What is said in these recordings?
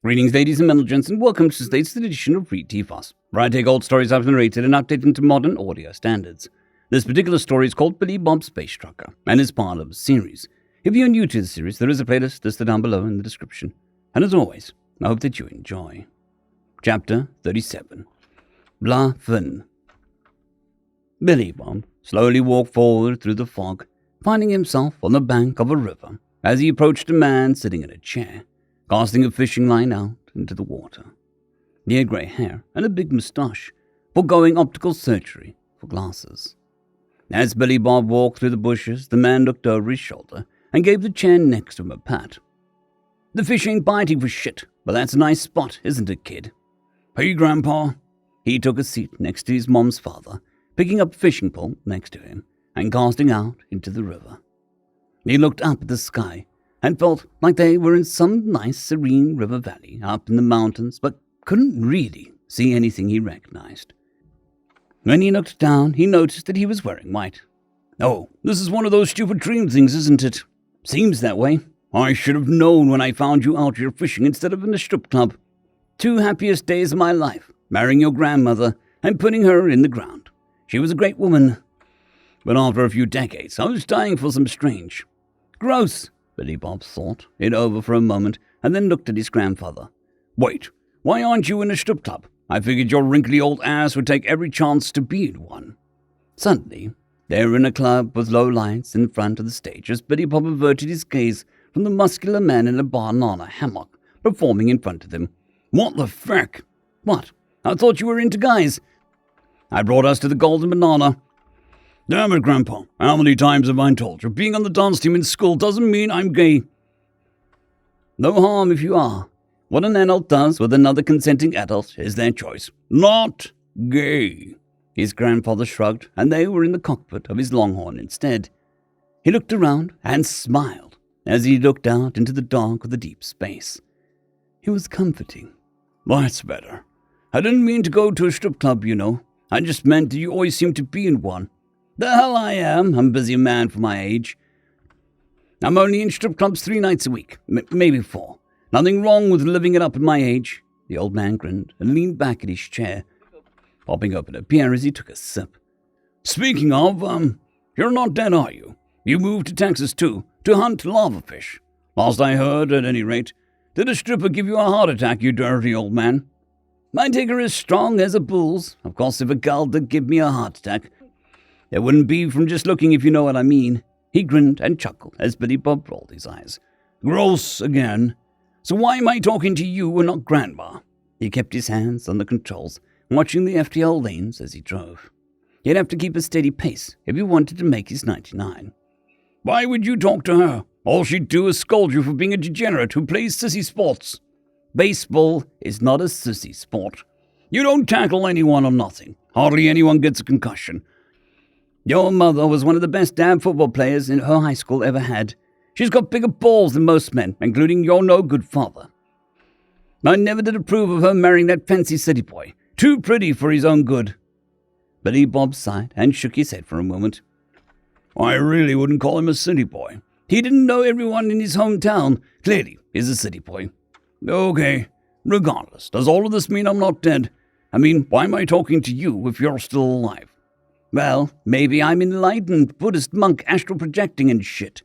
Greetings, ladies and gents, and welcome to today's edition of Read TFOS, where I take old stories I've narrated and update into modern audio standards. This particular story is called Billy Bob's Space Trucker, and is part of a series. If you're new to the series, there is a playlist listed down below in the description. And as always, I hope that you enjoy. Chapter 37. Bluffin'. Billy Bob slowly walked forward through the fog, finding himself on the bank of a river as he approached a man sitting in a chair, casting a fishing line out into the water. He had grey hair and a big moustache, foregoing optical surgery for glasses. As Billy Bob walked through the bushes, the man looked over his shoulder and gave the chair next to him a pat. "The fish ain't biting for shit, but that's a nice spot, isn't it, kid?" "Hey, Grandpa." He took a seat next to his mom's father, picking up a fishing pole next to him and casting out into the river. He looked up at the sky and felt like they were in some nice serene river valley up in the mountains, but couldn't really see anything he recognized. When he looked down, he noticed that he was wearing white. "Oh, this is one of those stupid dream things, isn't it? Seems that way. I should have known when I found you out here fishing instead of in the strip club. 2 happiest days of my life, marrying your grandmother and putting her in the ground. She was a great woman. But after a few decades, I was dying for some strange. Gross." Billy Bob thought it over for a moment and then looked at his grandfather. "Wait, why aren't you in a strip club? I figured your wrinkly old ass would take every chance to be in one." Suddenly, they were in a club with low lights in front of the stage as Billy Bob averted his gaze from the muscular man in a banana hammock performing in front of them. "What the feck? What? I thought you were into guys." "I brought us to the Golden Banana." "Damn it, Grandpa. How many times have I told you? Being on the dance team in school doesn't mean I'm gay." "No harm if you are. What an adult does with another consenting adult is their choice. Not gay." His grandfather shrugged, and they were in the cockpit of his Longhorn instead. He looked around and smiled as he looked out into the dark of the deep space. It was comforting. "That's better. I didn't mean to go to a strip club, you know. I just meant that you always seem to be in one." "The hell I am. I'm a busy man for my age. I'm only in strip clubs 3 nights a week, maybe 4. Nothing wrong with living it up at my age." The old man grinned and leaned back in his chair, popping open a beer as he took a sip. "Speaking of, you're not dead, are you? You moved to Texas, too, to hunt lavafish. Last I heard, at any rate. Did a stripper give you a heart attack, you dirty old man?" "My digger is strong as a bull's. Of course, if a gal did give me a heart attack, it wouldn't be from just looking, if you know what I mean." He grinned and chuckled as Billy Bob rolled his eyes. "Gross again. So why am I talking to you and not Grandma?" He kept his hands on the controls, watching the FTL lanes as he drove. He'd have to keep a steady pace if he wanted to make his 99. "Why would you talk to her? All she'd do is scold you for being a degenerate who plays sissy sports." "Baseball is not a sissy sport. You don't tackle anyone or nothing. Hardly anyone gets a concussion. Your mother was one of the best damn football players in her high school ever had. She's got bigger balls than most men, including your no-good father. I never did approve of her marrying that fancy city boy. Too pretty for his own good." Billy Bob sighed and shook his head for a moment. "I really wouldn't call him a city boy. He didn't know everyone in his hometown. Clearly, he's a city boy. Okay, regardless, does all of this mean I'm not dead? I mean, why am I talking to you if you're still alive?" "Well, maybe I'm enlightened Buddhist monk astral projecting and shit."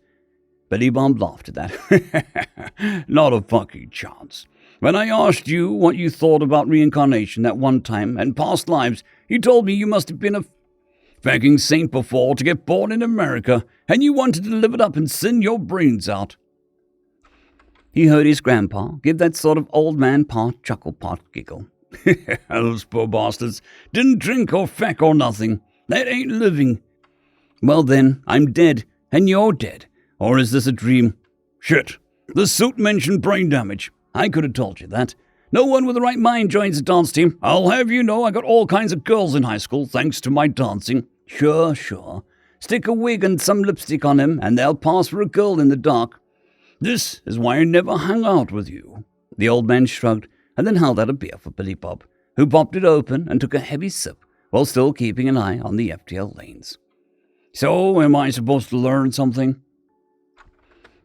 Billy Bob laughed at that. "Not a fucking chance. When I asked you what you thought about reincarnation that one time and past lives, you told me you must have been a fucking saint before to get born in America, and you wanted to live it up and sin your brains out." He heard his grandpa give that sort of old man part chuckle, part giggle. "Those poor bastards didn't drink or feck or nothing. That ain't living." "Well then, I'm dead, and you're dead. Or is this a dream?" "Shit. The suit mentioned brain damage. I could have told you that. No one with the right mind joins a dance team. I'll have you know I got all kinds of girls in high school thanks to my dancing." Sure. Stick a wig and some lipstick on him, and they'll pass for a girl in the dark. This is why I never hung out with you." The old man shrugged and then held out a beer for Billy Bob, who popped it open and took a heavy sip while still keeping an eye on the FTL lanes. "So, am I supposed to learn something?"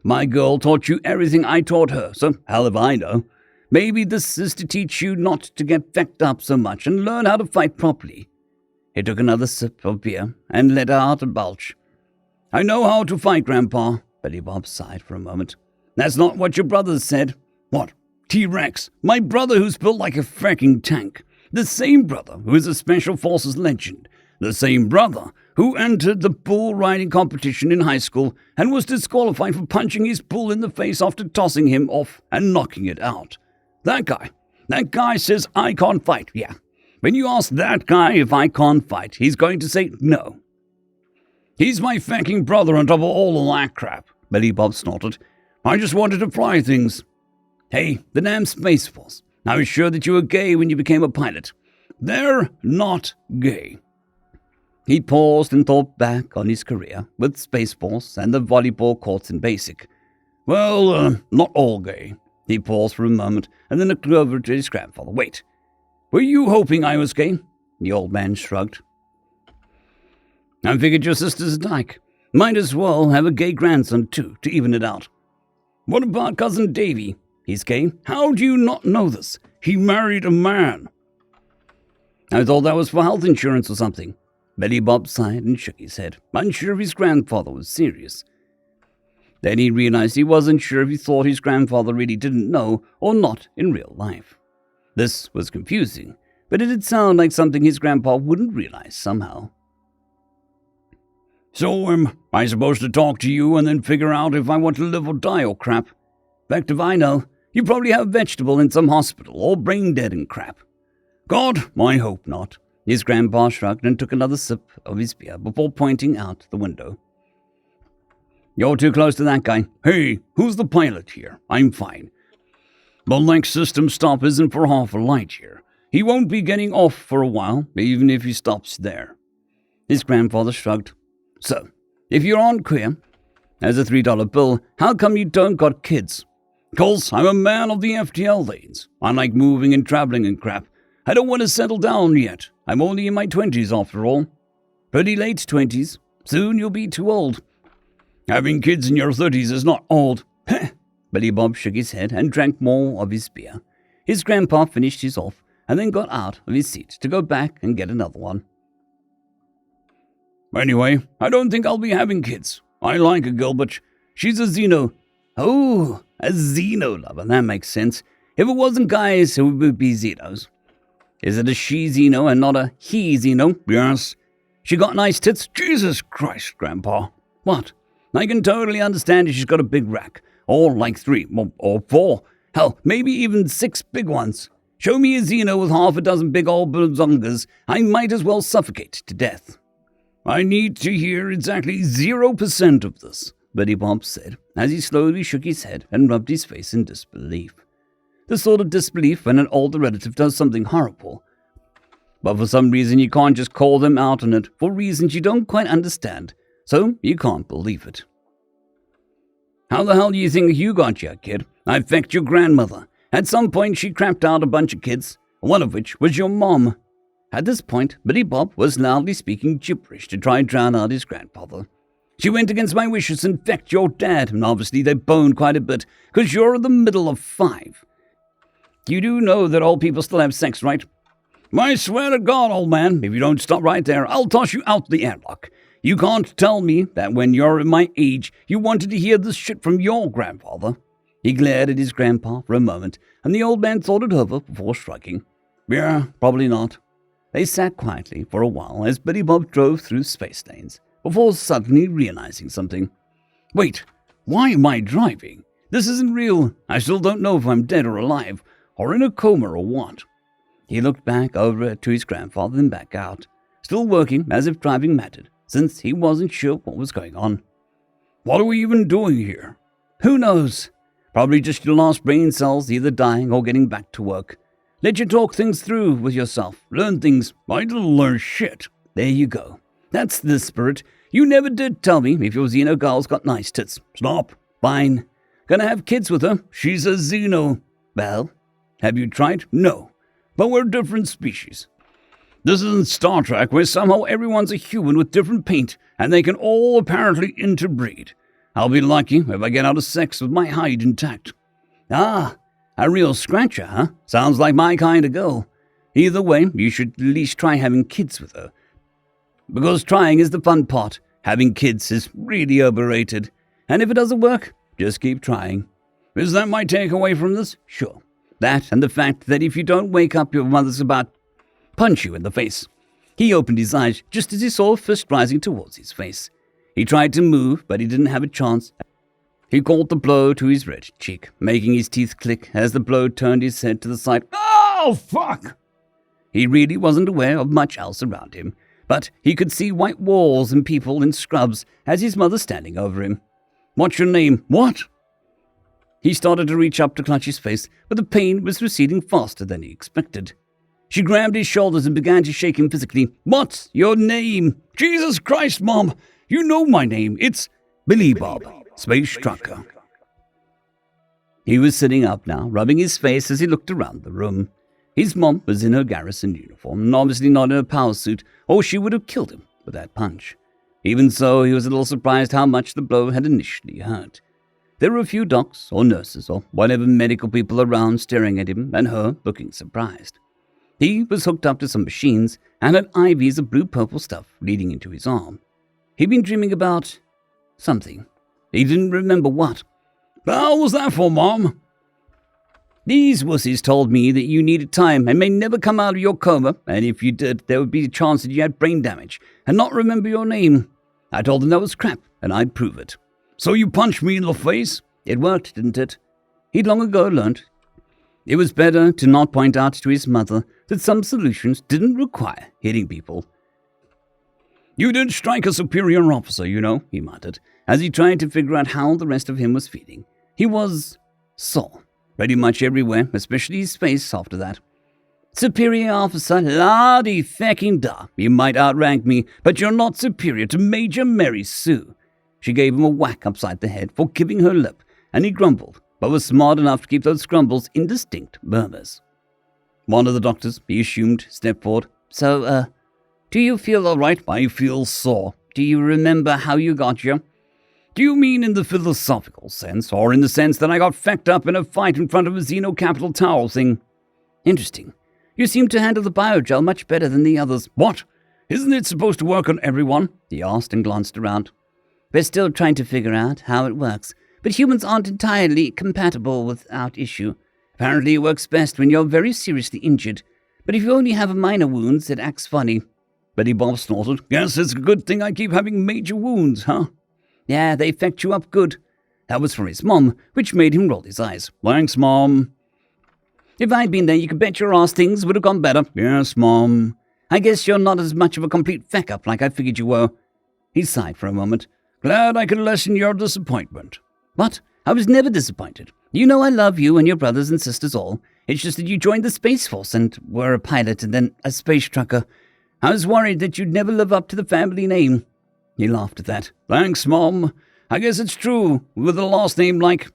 "My girl taught you everything I taught her, so hell if I know. Maybe this is to teach you not to get fecked up so much and learn how to fight properly. He took another sip of beer and let out a belch. I know how to fight, Grandpa. Billy Bob sighed for a moment. That's not what your brother said. What? T-Rex, my brother who's built like a fracking tank. The same brother who is a Special Forces legend. The same brother who entered the bull riding competition in high school and was disqualified for punching his bull in the face after tossing him off and knocking it out. That guy says I can't fight, yeah. When you ask that guy if I can't fight, he's going to say no. He's my fucking brother on top of all of that crap, Billy Bob snorted. I just wanted to fly things. Hey, the damn Space Force. I was sure that you were gay when you became a pilot. They're not gay. He paused and thought back on his career with Space Force and the volleyball courts in basic. Well, not all gay. He paused for a moment and then looked over to his grandfather. Wait, were you hoping I was gay? The old man shrugged. I figured your sister's a dyke. Might as well have a gay grandson too, to even it out. What about Cousin Davy? He's gay. How do you not know this? He married a man. I thought that was for health insurance or something. Billy Bob sighed and shook his head, unsure if his grandfather was serious. Then he realized he wasn't sure if he thought his grandfather really didn't know or not in real life. This was confusing, but it did sound like something his grandpa wouldn't realize somehow. So, am I supposed to talk to you and then figure out if I want to live or die or crap? Fact if I know, you probably have vegetable in some hospital or brain dead and crap. God, I hope not. His grandpa shrugged and took another sip of his beer before pointing out the window. You're too close to that guy. Hey, who's the pilot here? I'm fine. The next system stop isn't for half a light year. He won't be getting off for a while, even if he stops there. His grandfather shrugged. So, if you aren't queer, as a $3 bill, how come you don't got kids? 'Cause I'm a man of the FTL lanes. I like moving and traveling and crap. I don't want to settle down yet. I'm only in my 20s after all. Pretty late 20s. Soon you'll be too old. Having kids in your 30s is not old. Billy Bob shook his head and drank more of his beer. His grandpa finished his off and then got out of his seat to go back and get another one. Anyway, I don't think I'll be having kids. I like a girl, but she's a Xeno. Oh, a Xeno lover. That makes sense. If it wasn't guys, it would be Xenos. Is it a she Xeno and not a he Xeno? Yes. She got nice tits? Jesus Christ, Grandpa. What? I can totally understand if she's got a big rack. Or like 3, or 4. Hell, maybe even 6 big ones. Show me a Xeno with half a dozen big old bazongas. I might as well suffocate to death. I need to hear exactly 0% of this, Billy Bob said, as he slowly shook his head and rubbed his face in disbelief. The sort of disbelief when an older relative does something horrible. But for some reason you can't just call them out on it, for reasons you don't quite understand, so you can't believe it. How the hell do you think you got here, kid? I fecked your grandmother. At some point she crapped out a bunch of kids, one of which was your mom. At this point, Billy Bob was loudly speaking gibberish to try and drown out his grandfather. She went against my wishes and fecked your dad, and obviously they boned quite a bit, 'cause you're in the middle of 5. You do know that old people still have sex, right? I swear to God, old man, if you don't stop right there, I'll toss you out the airlock. You can't tell me that when you're my age, you wanted to hear this shit from your grandfather. He glared at his grandpa for a moment, and the old man thought it over before shrugging. Yeah, probably not. They sat quietly for a while as Billy Bob drove through space lanes, before suddenly realizing something. Wait, why am I driving? This isn't real. I still don't know if I'm dead or alive, or in a coma or what. He looked back over to his grandfather and back out, still working as if driving mattered, since he wasn't sure what was going on. What are we even doing here? Who knows? Probably just your last brain cells either dying or getting back to work. Let you talk things through with yourself. Learn things. I didn't learn shit. There you go. That's the spirit. You never did tell me if your Xeno girl's got nice tits. Stop. Fine. Gonna have kids with her. She's a Xeno. Well, have you tried? No. But we're different species. This isn't Star Trek where somehow everyone's a human with different paint and they can all apparently interbreed. I'll be lucky if I get out of sex with my hide intact. Ah, A real scratcher, huh? Sounds like my kind of girl. Either way, you should at least try having kids with her. Because trying is the fun part. Having kids is really overrated. And if it doesn't work, just keep trying. Is that my takeaway from this? Sure. That and the fact that if you don't wake up, your mother's about to punch you in the face. He opened his eyes just as he saw a fist rising towards his face. He tried to move, but he didn't have a chance. He caught the blow to his red cheek, making his teeth click as the blow turned his head to the side. Oh, fuck! He really wasn't aware of much else around him, but he could see white walls and people in scrubs as his mother standing over him. What's your name? What? He started to reach up to clutch his face, but the pain was receding faster than he expected. She grabbed his shoulders and began to shake him physically. What's your name? Jesus Christ, Mom! You know my name. It's Billy Bob, Space Trucker. He was sitting up now, rubbing his face as he looked around the room. His mom was in her garrison uniform, and obviously not in a power suit, or she would have killed him with that punch. Even so, he was a little surprised how much the blow had initially hurt. There were a few docs, or nurses, or whatever medical people around staring at him, and her looking surprised. He was hooked up to some machines, and had IVs of blue-purple stuff leading into his arm. He'd been dreaming about something. He didn't remember what. How was that for, Mom? These wussies told me that you needed time and may never come out of your coma, and if you did, there would be a chance that you had brain damage and not remember your name. I told them that was crap, and I'd prove it. So you punched me in the face? It worked, didn't it? He'd long ago learned. It was better to not point out to his mother that some solutions didn't require hitting people. You did strike a superior officer, you know, he muttered, as he tried to figure out how the rest of him was feeling. He was sore, pretty much everywhere, especially his face after that. Superior officer, lardy fecking da. You might outrank me, but you're not superior to Major Mary Sue. She gave him a whack upside the head for giving her lip, and he grumbled, but was smart enough to keep those grumbles indistinct murmurs. One of the doctors, he assumed, stepped forward. So, do you feel all right? I feel sore. Do you remember how you got here? Do you mean in the philosophical sense, or in the sense that I got fecked up in a fight in front of a Xeno Capital Tower thing? Interesting. You seem to handle the biogel much better than the others. What? Isn't it supposed to work on everyone? He asked and glanced around. We're still trying to figure out how it works, but humans aren't entirely compatible without issue. Apparently it works best when you're very seriously injured, but if you only have minor wounds, it acts funny. Betty Bob snorted. Guess it's a good thing I keep having major wounds, huh? Yeah, they fecked you up good. That was for his mom, which made him roll his eyes. Thanks, Mom. If I'd been there, you could bet your ass things would have gone better. Yes, Mom. I guess you're not as much of a complete feck-up like I figured you were. He sighed for a moment. Glad I could lessen your disappointment. What? I was never disappointed. You know I love you and your brothers and sisters all. It's just that you joined the Space Force and were a pilot and then a space trucker. I was worried that you'd never live up to the family name. He laughed at that. Thanks, Mom. I guess it's true, with a last name like...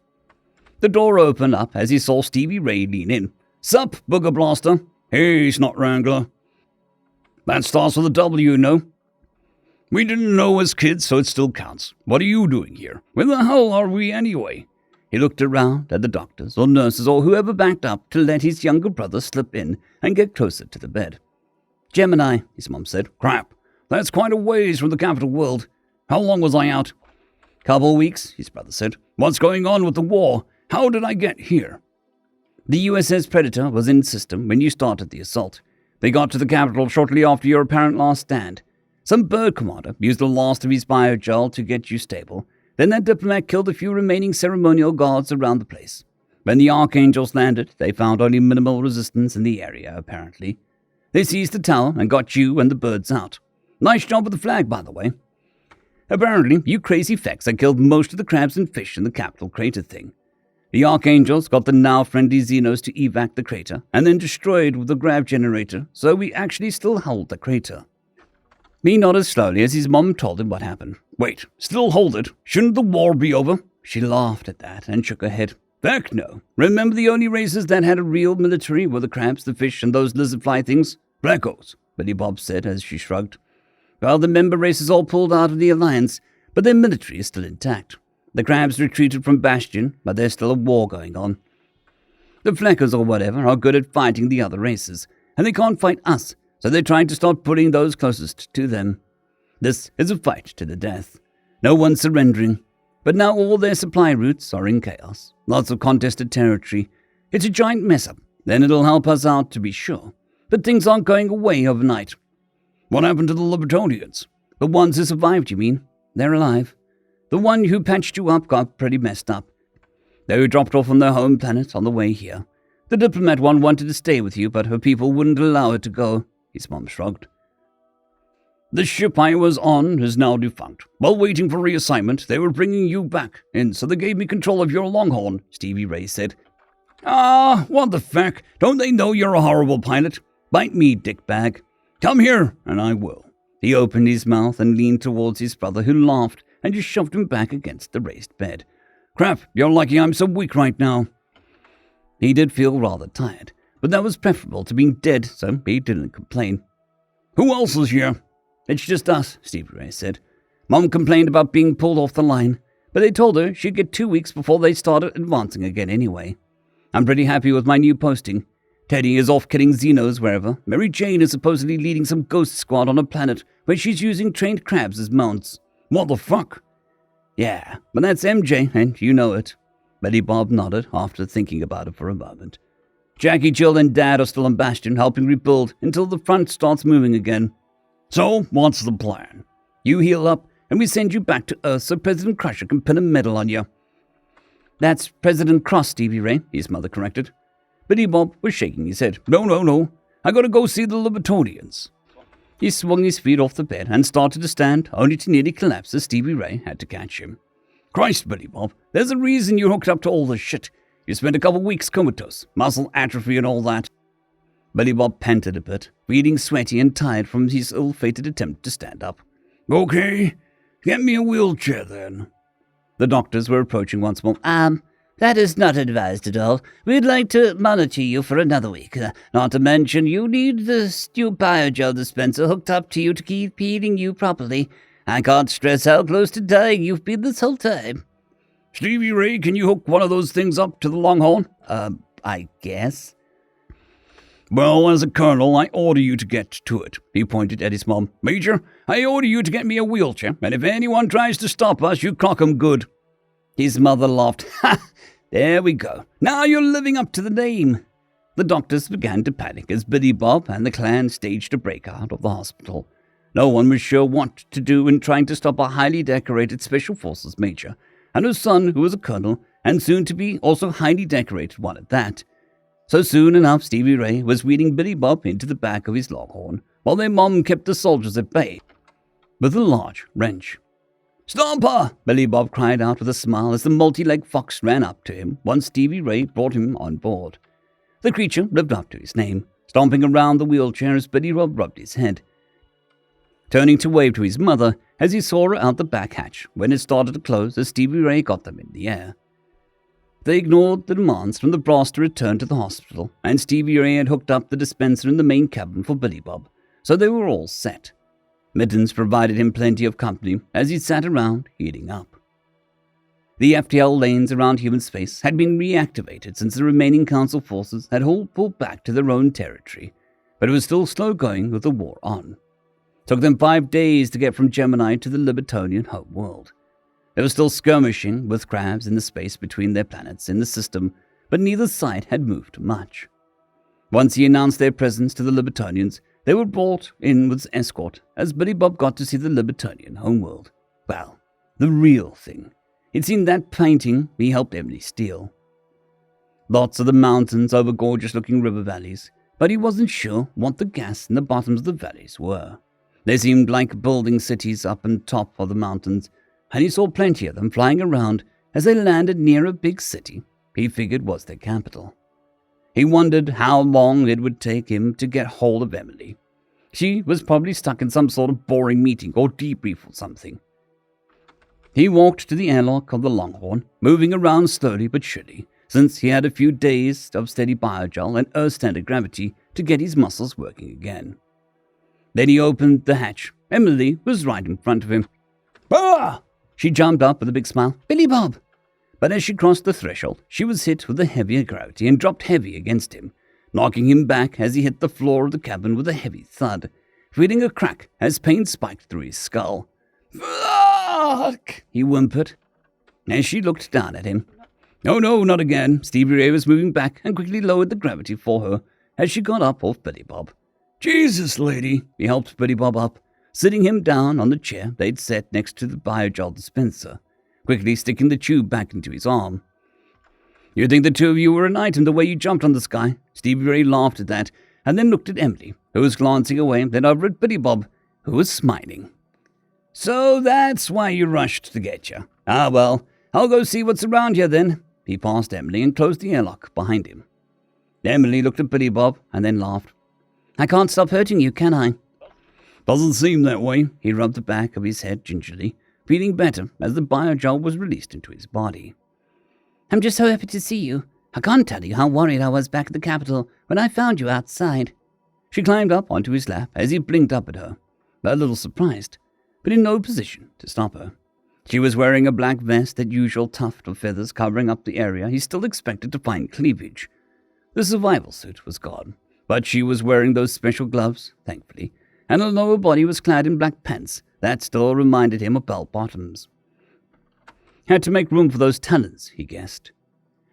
The door opened up as he saw Stevie Ray lean in. Sup, Booger Blaster? Hey, Snot Wrangler. That starts with a W, no? We didn't know as kids, so it still counts. What are you doing here? Where the hell are we anyway? He looked around at the doctors or nurses or whoever backed up to let his younger brother slip in and get closer to the bed. Gemini, his mom said. Crap, that's quite a ways from the capital world. How long was I out? Couple weeks, his brother said. What's going on with the war? How did I get here? The USS Predator was in system when you started the assault. They got to the capital shortly after your apparent last stand. Some bird commander used the last of his biogel to get you stable. Then that diplomat killed a few remaining ceremonial guards around the place. When the Archangels landed, they found only minimal resistance in the area, apparently. They seized the tower and got you and the birds out. Nice job with the flag, by the way. Apparently, you crazy fecks had killed most of the crabs and fish in the capital crater thing. The Archangels got the now-friendly Xenos to evac the crater and then destroyed with the grav generator, so we actually still hold the crater. He nodded slowly as his mom told him what happened. Wait, still hold it? Shouldn't the war be over? She laughed at that and shook her head. Heck no. Remember the only races that had a real military were the crabs, the fish, and those lizard-fly things? Blackos, Betty Bob said as she shrugged. Well, the member races all pulled out of the alliance, but their military is still intact. The crabs retreated from Bastion, but there's still a war going on. The Fleckers or whatever are good at fighting the other races, and they can't fight us, so they're trying to start putting those closest to them. This is a fight to the death. No one's surrendering. But now all their supply routes are in chaos. Lots of contested territory. It's a giant mess-up. Then it'll help us out to be sure. But things aren't going away overnight. What happened to the Libertonians? The ones who survived, you mean? They're alive. The one who patched you up got pretty messed up. They were dropped off on their home planet on the way here. The diplomat one wanted to stay with you, but her people wouldn't allow her to go. His mom shrugged. The ship I was on is now defunct. While waiting for reassignment, they were bringing you back in, so they gave me control of your Longhorn, Stevie Ray said. What the feck? Don't they know you're a horrible pilot? Bite me, dickbag. Come here, and I will. He opened his mouth and leaned towards his brother, who laughed and just shoved him back against the raised bed. Crap, you're lucky I'm so weak right now. He did feel rather tired, but that was preferable to being dead, so he didn't complain. Who else is here? It's just us, Stevie Ray said. Mom complained about being pulled off the line, but they told her she'd get 2 weeks before they started advancing again anyway. I'm pretty happy with my new posting. Teddy is off killing Xenos wherever. Mary Jane is supposedly leading some ghost squad on a planet where she's using trained crabs as mounts. What the fuck? Yeah, but that's MJ, and you know it. Betty Bob nodded after thinking about it for a moment. Jackie, Jill, and Dad are still on Bastion helping rebuild until the front starts moving again. So, what's the plan? You heal up, and we send you back to Earth so President Crusher can pin a medal on you. That's President Cross, Stevie Ray, his mother corrected. Billy Bob was shaking his head. No. I gotta go see the Libertonians. He swung his feet off the bed and started to stand, only to nearly collapse as Stevie Ray had to catch him. Christ, Billy Bob, there's a reason you hooked up to all this shit. You spent a couple weeks comatose, muscle atrophy and all that. Billy Bob panted a bit, feeling sweaty and tired from his ill-fated attempt to stand up. Okay, get me a wheelchair then. The doctors were approaching once more. That is not advised at all. We'd like to monitor you for another week. Not to mention, you need the stew biogel dispenser hooked up to you to keep healing you properly. I can't stress how close to dying you've been this whole time. Stevie Ray, can you hook one of those things up to the Longhorn? I guess. Well, as a colonel, I order you to get to it. He pointed at his mom. Major, I order you to get me a wheelchair, and if anyone tries to stop us, you clock 'em good. His mother laughed. Ha! There we go. Now you're living up to the name. The doctors began to panic as Billy Bob and the clan staged a breakout of the hospital. No one was sure what to do in trying to stop a highly decorated Special Forces major, and her son, who was a colonel, and soon to be also highly decorated one at that. So soon enough, Stevie Ray was wheeling Billy Bob into the back of his Longhorn, while their mom kept the soldiers at bay with a large wrench. Stomper! Billy Bob cried out with a smile as the multi-legged fox ran up to him once Stevie Ray brought him on board. The creature lived up to his name, stomping around the wheelchair as Billy Bob rubbed his head, turning to wave to his mother as he saw her out the back hatch when it started to close as Stevie Ray got them in the air. They ignored the demands from the brass to return to the hospital, and Stevie Ray had hooked up the dispenser in the main cabin for Billy Bob, so they were all set. Mittens provided him plenty of company as he sat around heating up. The FTL lanes around human space had been reactivated since the remaining Council forces had all pulled back to their own territory, but it was still slow going with the war on. It took them 5 days to get from Gemini to the Libertonian homeworld. They were still skirmishing with crabs in the space between their planets in the system, but neither side had moved much. Once he announced their presence to the Libertonians, they were brought in with escort as Billy Bob got to see the Libertonian homeworld. Well, the real thing. He'd seen that painting he helped Emily steal. Lots of the mountains over gorgeous-looking river valleys, but he wasn't sure what the gas in the bottoms of the valleys were. They seemed like building cities up on top of the mountains, and he saw plenty of them flying around as they landed near a big city he figured was their capital. He wondered how long it would take him to get hold of Emily. She was probably stuck in some sort of boring meeting or debrief or something. He walked to the airlock of the Longhorn, moving around slowly but surely, since he had a few days of steady biogel and Earth standard gravity to get his muscles working again. Then he opened the hatch. Emily was right in front of him. Ah! She jumped up with a big smile. Billy Bob! But as she crossed the threshold, she was hit with a heavier gravity and dropped heavy against him, knocking him back as he hit the floor of the cabin with a heavy thud, feeling a crack as pain spiked through his skull. "Fuck!" he whimpered as she looked down at him. "Oh no, not again." Stevie Ray was moving back and quickly lowered the gravity for her as she got up off Billy Bob. "Jesus, lady!" He helped Billy Bob up, sitting him down on the chair they'd set next to the biogel dispenser, quickly sticking the tube back into his arm. "You'd think the two of you were an item the way you jumped on this guy." Stevie Ray laughed at that and then looked at Emily, who was glancing away, then over at Billy Bob, who was smiling. "So that's why you rushed to get you. Ah, well, I'll go see what's around here then." He passed Emily and closed the airlock behind him. Emily looked at Billy Bob and then laughed. "I can't stop hurting you, can I?" "Doesn't seem that way." He rubbed the back of his head gingerly, feeling better as the biogel was released into his body. "I'm just so happy to see you. I can't tell you how worried I was back at the Capitol when I found you outside." She climbed up onto his lap as he blinked up at her, a little surprised, but in no position to stop her. She was wearing a black vest, that usual tuft of feathers covering up the area he still expected to find cleavage. The survival suit was gone, but she was wearing those special gloves, thankfully, and her lower body was clad in black pants that still reminded him of bell-bottoms. Had to make room for those talons, he guessed.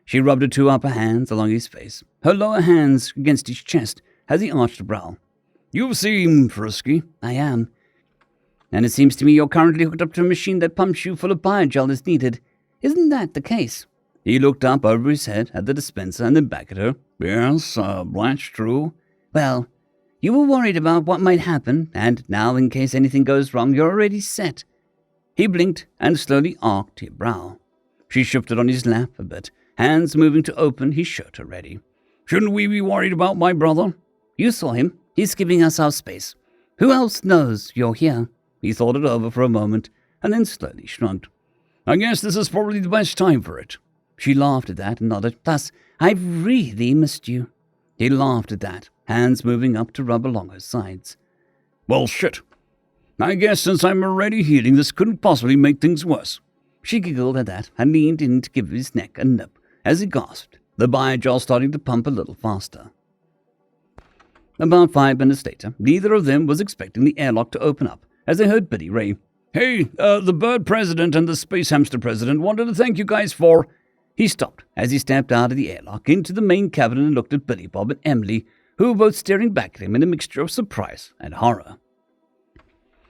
She rubbed her two upper hands along his face, her lower hands against his chest as he arched a brow. "You seem frisky." "I am. And it seems to me you're currently hooked up to a machine that pumps you full of biogel as needed. Isn't that the case?" He looked up over his head at the dispenser and then back at her. "Yes, that's true." "Well, you were worried about what might happen, and now in case anything goes wrong, you're already set." He blinked and slowly arched his brow. She shifted on his lap a bit, hands moving to open his shirt already. "Shouldn't we be worried about my brother?" "You saw him. He's giving us our space. Who else knows you're here?" He thought it over for a moment and then slowly shrugged. "I guess this is probably the best time for it." She laughed at that and nodded. "Plus, I've really missed you." He laughed at that, hands moving up to rub along her sides. "Well, shit. I guess since I'm already healing, this couldn't possibly make things worse." She giggled at that and leaned in to give his neck a nip as he gasped, the biogel starting to pump a little faster. About 5 minutes later, neither of them was expecting the airlock to open up as they heard Billy Ray. "Hey, the bird president and the space hamster president wanted to thank you guys for—" He stopped as he stepped out of the airlock into the main cabin and looked at Billy Bob and Emily, who were both staring back at him in a mixture of surprise and horror.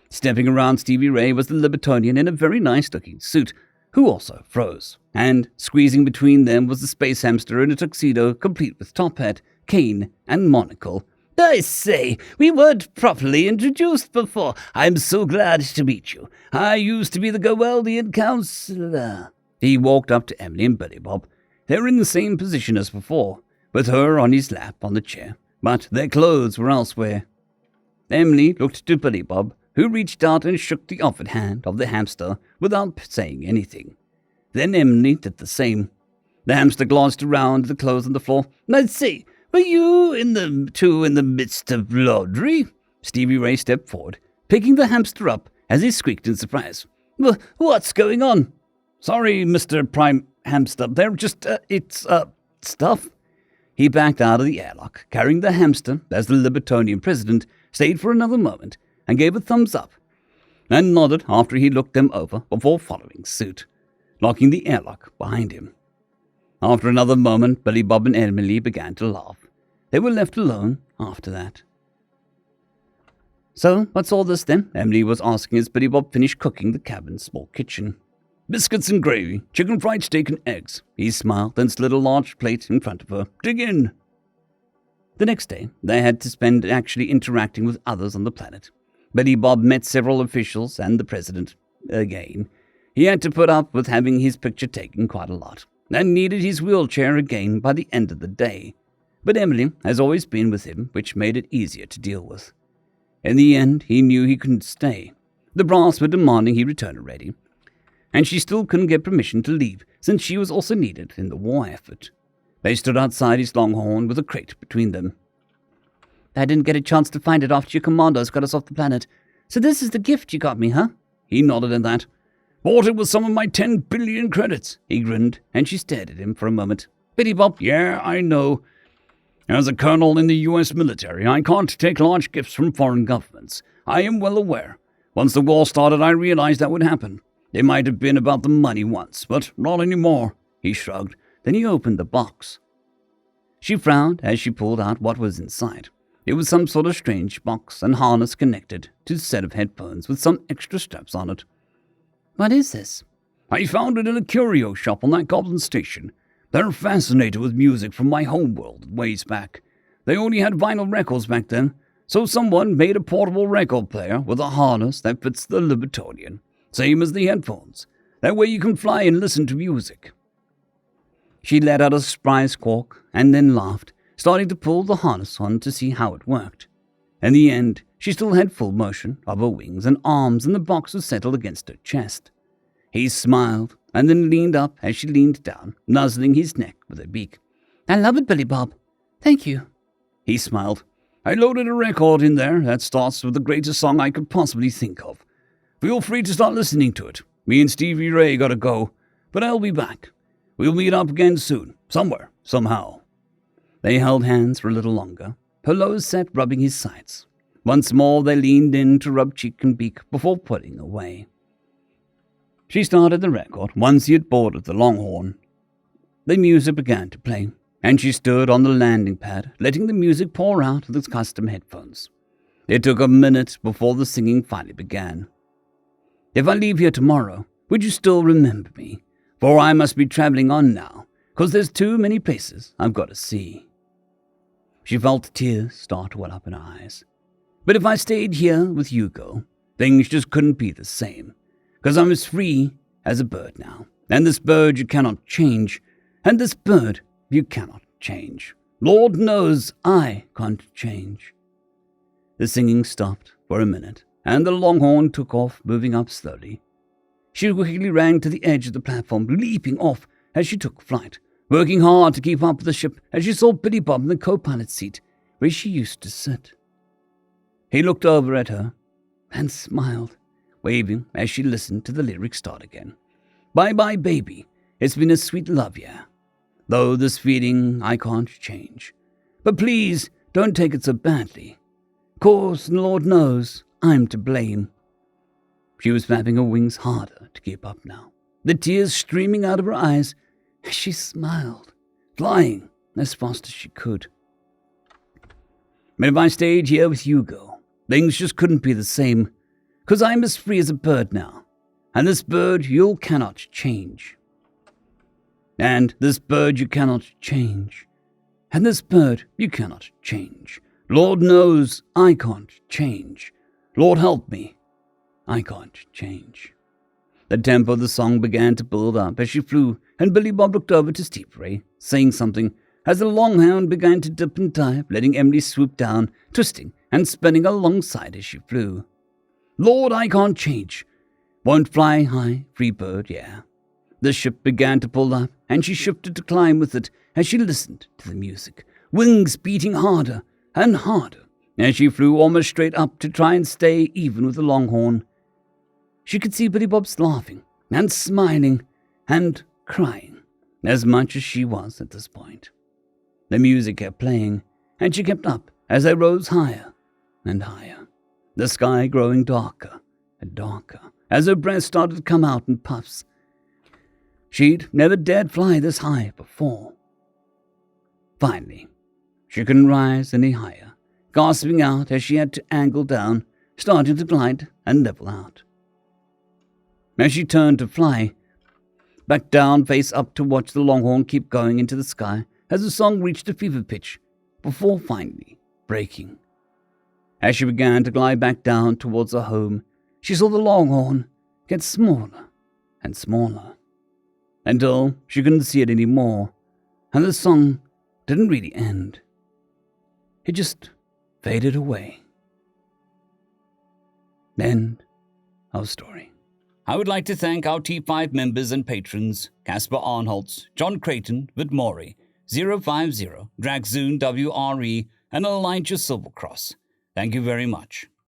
Stepping around Stevie Ray was the Libertonian in a very nice-looking suit, who also froze, and squeezing between them was the space hamster in a tuxedo complete with top hat, cane, and monocle. "I say, we weren't properly introduced before. I'm so glad to meet you. I used to be the Goweldian counselor." He walked up to Emily and Billy Bob. They were in the same position as before, with her on his lap on the chair, but their clothes were elsewhere. Emily looked to Billy Bob, who reached out and shook the offered hand of the hamster without saying anything. Then Emily did the same. The hamster glanced around at the clothes on the floor. "I say, were you in the midst of laundry?" Stevie Ray stepped forward, picking the hamster up as he squeaked in surprise. "What's going on?" "Sorry, Mr. Prime Hamster, they're just, stuff." He backed out of the airlock, carrying the hamster as the Libertonian president stayed for another moment and gave a thumbs up, and nodded after he looked them over before following suit, locking the airlock behind him. After another moment, Billy Bob and Emily began to laugh. They were left alone after that. "So, what's all this then?" Emily was asking as Billy Bob finished cooking the cabin's small kitchen. "Biscuits and gravy, chicken fried steak and eggs." He smiled and slid a large plate in front of her. "Dig in." The next day, they had to spend actually interacting with others on the planet. Billy Bob met several officials and the president. Again, he had to put up with having his picture taken quite a lot, and needed his wheelchair again by the end of the day. But Emily has always been with him, which made it easier to deal with. In the end, he knew he couldn't stay. The brass were demanding he return already, and she still couldn't get permission to leave, since she was also needed in the war effort. They stood outside his Longhorn with a crate between them. "I didn't get a chance to find it after your commandos got us off the planet. So this is the gift you got me, huh?" He nodded at that. Bought it with some of my 10 billion credits. He grinned, and she stared at him for a moment. Bitty Bop, yeah, I know. As a colonel in the U.S. military, I can't take large gifts from foreign governments. I am well aware. Once the war started, I realized that would happen. It might have been about the money once, but not anymore. He shrugged. Then he opened the box. She frowned as she pulled out what was inside. It was some sort of strange box and harness connected to a set of headphones with some extra straps on it. What is this? I found it in a curio shop on that Goblin Station. They're fascinated with music from my homeworld ways back. They only had vinyl records back then, so someone made a portable record player with a harness that fits the Libertonian, same as the headphones. That way you can fly and listen to music. She let out a surprise squawk and then laughed, starting to pull the harness on to see how it worked. In the end, she still had full motion of her wings and arms, and the box was settled against her chest. He smiled and then leaned up as she leaned down, nuzzling his neck with her beak. I love it, Billy Bob. Thank you. He smiled. I loaded a record in there that starts with the greatest song I could possibly think of. Feel free to start listening to it. Me and Stevie Ray gotta go, but I'll be back. We'll meet up again soon, somewhere, somehow. They held hands for a little longer, her lows set rubbing his sides. Once more they leaned in to rub cheek and beak before pulling away. She started the record once he had boarded the Longhorn. The music began to play, and she stood on the landing pad, letting the music pour out of the custom headphones. It took a minute before the singing finally began. If I leave here tomorrow, would you still remember me? For I must be traveling on now, 'cause there's too many places I've got to see. She felt tears start to well up in her eyes. But if I stayed here with Hugo, things just couldn't be the same. 'Cause I'm as free as a bird now. And this bird you cannot change. And this bird you cannot change. Lord knows I can't change. The singing stopped for a minute, and the Longhorn took off, moving up slowly. She quickly ran to the edge of the platform, leaping off as she took flight, working hard to keep up with the ship as she saw Billy Bob in the co-pilot seat where she used to sit. He looked over at her and smiled, waving as she listened to the lyrics start again. Bye-bye, baby. It's been a sweet love year. Though this feeling I can't change. But please, don't take it so badly. 'Course, Lord knows, I'm to blame. She was flapping her wings harder to keep up now, the tears streaming out of her eyes as she smiled, flying as fast as she could. But if I stayed here with Hugo, things just couldn't be the same. 'Cause I'm as free as a bird now, and this bird you cannot change. And this bird you cannot change, and this bird you cannot change. Lord knows I can't change. Lord help me, I can't change. The tempo of the song began to build up as she flew, and Billy Bob looked over to Steve Ray, saying something, as the Longhorn began to dip and dive, letting Emily swoop down, twisting and spinning alongside as she flew. Lord, I can't change. Won't fly high, free bird, yeah. The ship began to pull up, and she shifted to climb with it as she listened to the music, wings beating harder and harder as she flew almost straight up to try and stay even with the Longhorn. She could see Billy Bob's laughing and smiling and crying as much as she was at this point. The music kept playing, and she kept up as they rose higher and higher, the sky growing darker and darker as her breath started to come out in puffs. She'd never dared fly this high before. Finally, she couldn't rise any higher, gasping out as she had to angle down, starting to glide and level out. As she turned to fly, back down, face up to watch the Longhorn keep going into the sky as the song reached a fever pitch before finally breaking. As she began to glide back down towards her home, she saw the Longhorn get smaller and smaller, until she couldn't see it anymore, and the song didn't really end. It just faded away. End of story. I would like to thank our T5 members and patrons, Casper Arnholtz, John Creighton, Vidmori, 050, Dragzoon WRE, and Elijah Silvercross. Thank you very much.